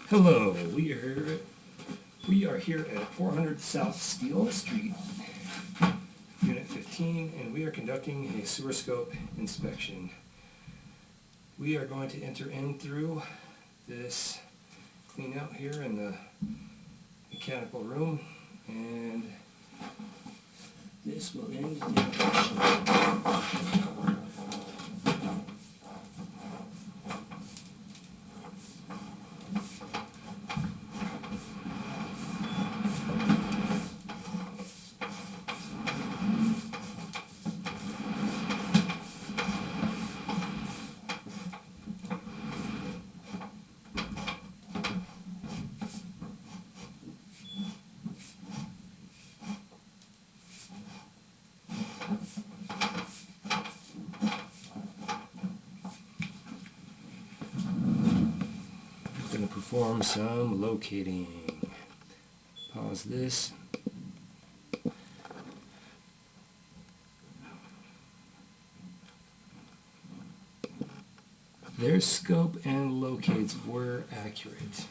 Hello, we are here at 400 South Steele Street, Unit 15, and we are conducting a sewer scope inspection. We are going to enter in through this cleanout here in the mechanical room, and this will end the demolition. Going to perform some locating. Pause this. Their scope and locates were accurate.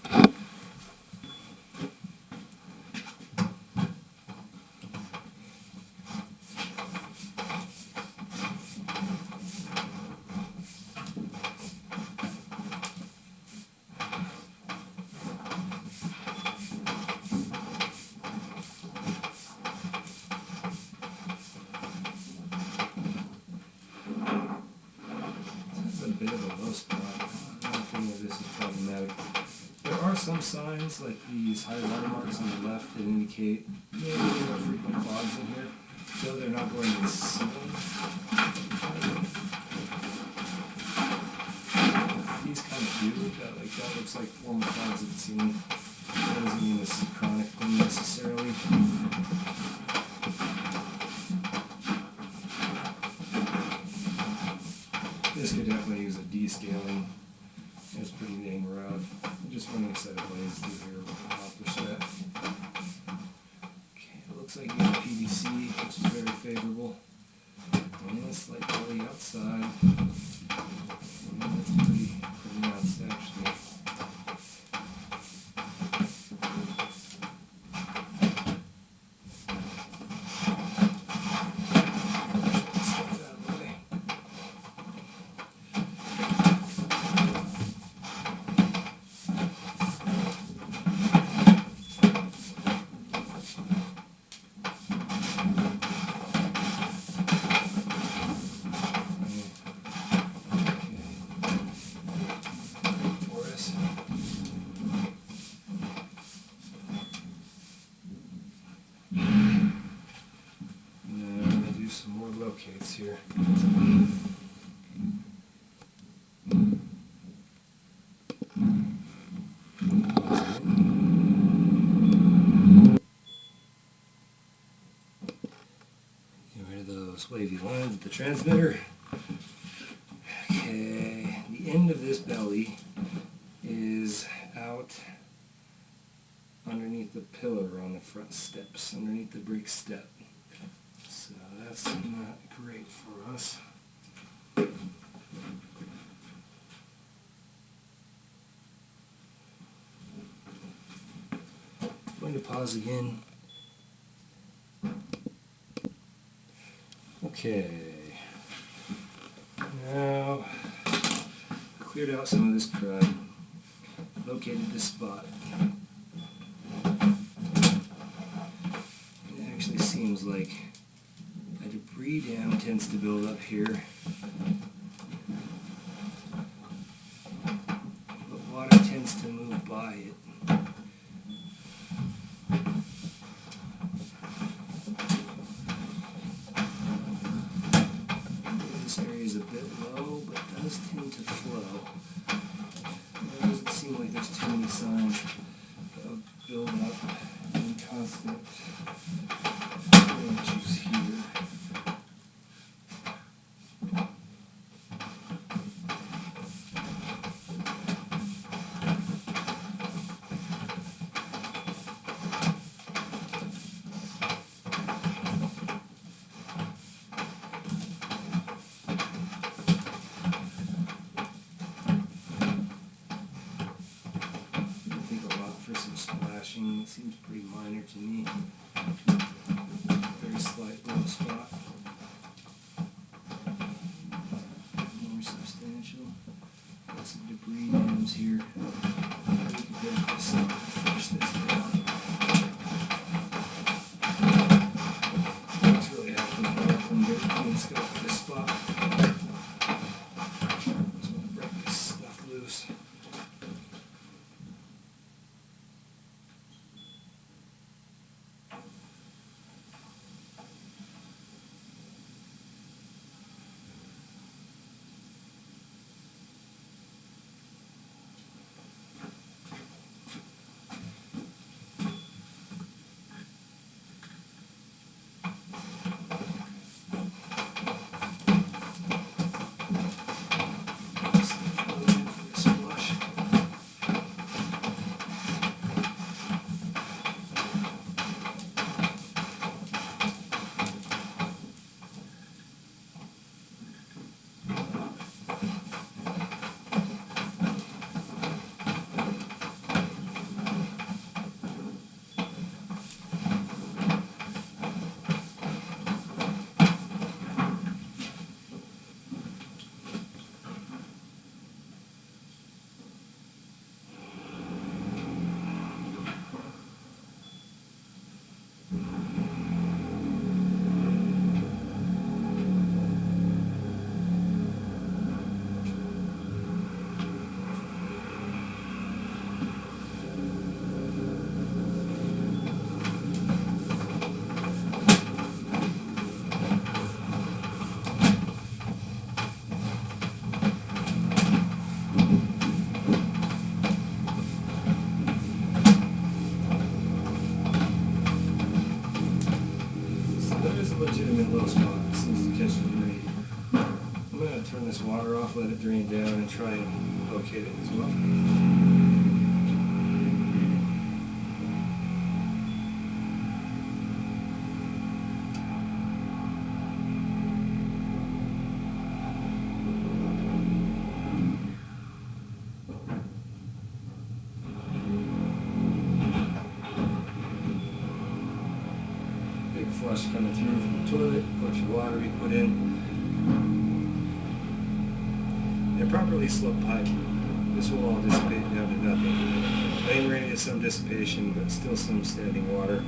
A bit of a low spot. I don't think that this is problematic. There are some signs, like these high water marks on the left, that indicate maybe there are frequent clogs in here, though they're not going to the ceiling. These kind of do. That looks like formal clogs at the ceiling. That doesn't mean this is chronic necessarily. This could definitely use a descaling. It's pretty dang rough. Just running a set of blades through here will accomplish that. Okay, it looks like you have PVC, which is very favorable. And a slight belly outside. And that's pretty nuts, actually. Locates here. Get rid of those wavy lines at the transmitter. Okay, the end of this belly is out underneath the pillar on the front steps, underneath the brick step. So that's not great for us. I'm going to pause again. Okay. Now, cleared out some of this crud. Located this spot. It actually seems like debris dam tends to build up here, but water tends to move by it. This area is a bit low, but does tend to flow. It doesn't seem like there's too many signs of build-up and constant issues here. flushing seems pretty minor to me. Very slight little spot. More substantial. Got some debris dams here. We can get this up and flush this down. It's really helping me up and get a clean scope of this spot. Just want to break this stuff loose. Legitimate low spot. It seems to catch the debris. I'm going to turn this water off, let it drain down, and try and locate it as well. Flush coming through from the toilet, bunch of water we put in. And properly sloped pipe. This will all dissipate down to nothing. Main radius, some dissipation, but still some standing water.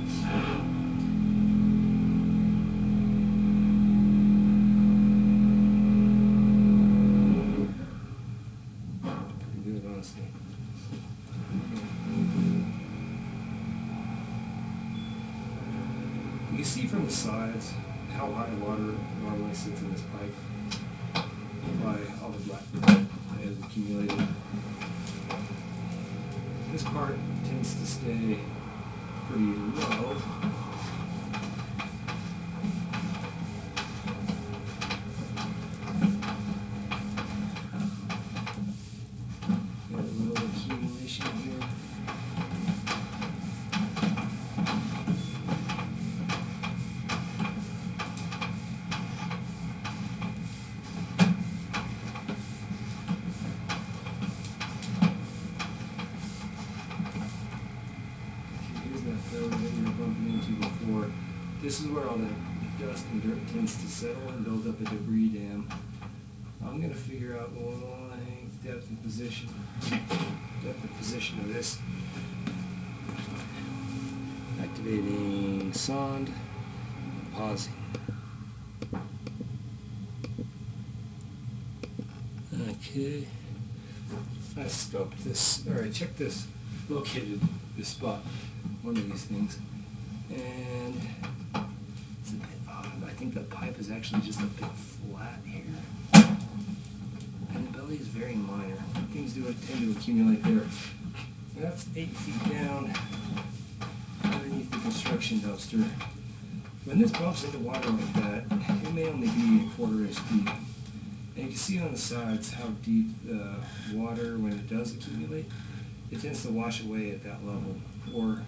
Pretty good, honestly. You see from the sides how high water normally sits in this pipe by all the black that has accumulated. This part tends to stay pretty low. Got a little accumulation here. This is where all the dust and dirt tends to settle and build up a debris dam. I'm going to figure out depth of position of this. Activating sonde, pausing. Okay. I scoped this. Alright, check this. Located this spot. One of these things. And it's a bit odd. I think the pipe is actually just a bit flat here. And the belly is very minor. Things do tend to accumulate there. And that's 8 feet down underneath the construction dumpster. When this bumps into water like that, it may only be a 1/4 inch deep. And you can see on the sides how deep the water, when it does accumulate, it tends to wash away at that level. Or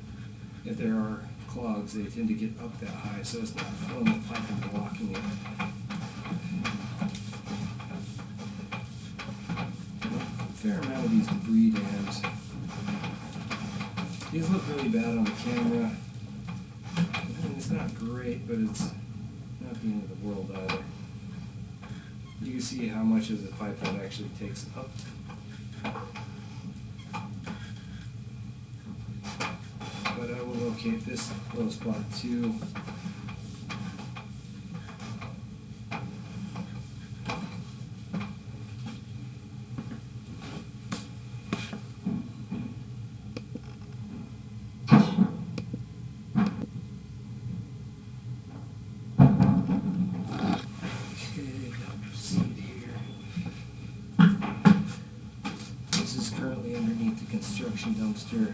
if there are clogs, they tend to get up that high, so it's not filling the pipe and blocking it. A fair amount of these debris dams These look really bad on the camera. I mean, it's not great, but it's not the end of the world either. You can see how much of the pipe that actually takes up. But I will locate this low spot too. Currently underneath the construction dumpster,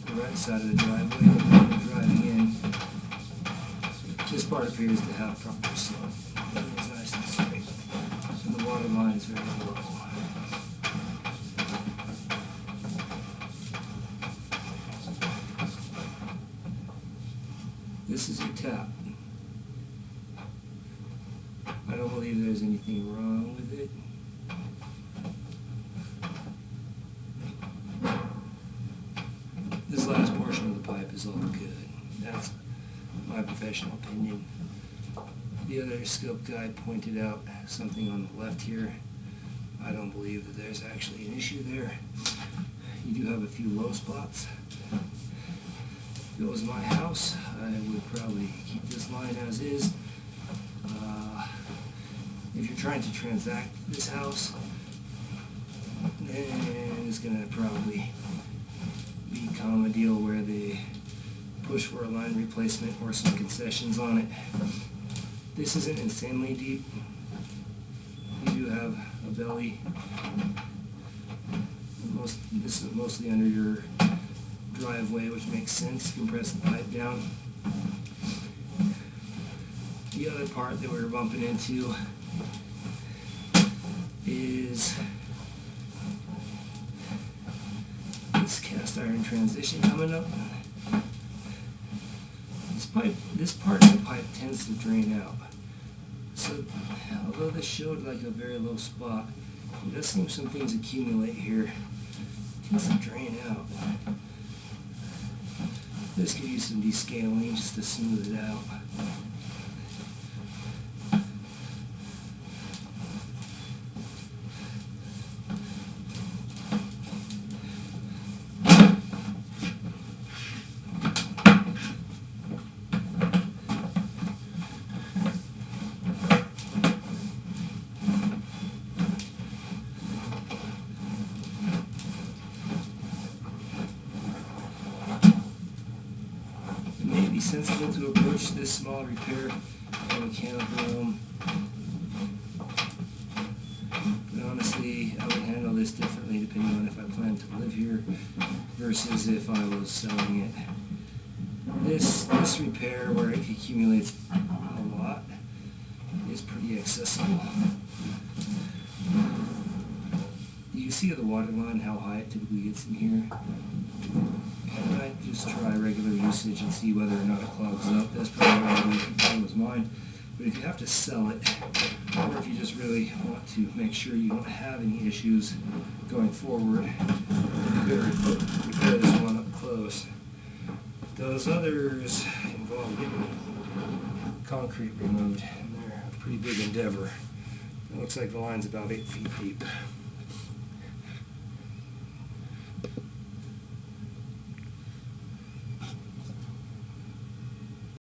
the right side of the driveway. We're driving in. This part appears to have proper slope. It's nice and straight. So the water line is very low. This is your tap. I don't believe there's anything wrong with it. This last portion of the pipe is all good. That's my professional opinion. The other scope guy pointed out something on the left here. I don't believe that there's actually an issue there. You do have a few low spots. If it was my house, I would probably keep this line as is. If you're trying to transact this house, then it's going to probably become a deal where they push for a line replacement or some concessions on it. This isn't insanely deep. You do have a belly. This is mostly under your driveway, which makes sense. You can press the pipe down. The other part that we're bumping into is this cast iron transition coming up. This part of the pipe tends to drain out. So although this showed like a very low spot, it does seem some things accumulate here. It tends to drain out. This could use some descaling just to smooth it out. Be sensible to approach this small repair by mechanical loan. But honestly, I would handle this differently depending on if I plan to live here versus if I was selling it. This repair, where it accumulates a lot, is pretty accessible. You see the water line, how high it typically gets in here. I might just try regular usage and see whether or not it clogs up. That's probably what was mine. But if you have to sell it, or if you just really want to make sure you don't have any issues going forward, you better repair this one up close. Those others involve getting concrete removed, and they're a pretty big endeavor. It looks like the line's about 8 feet deep.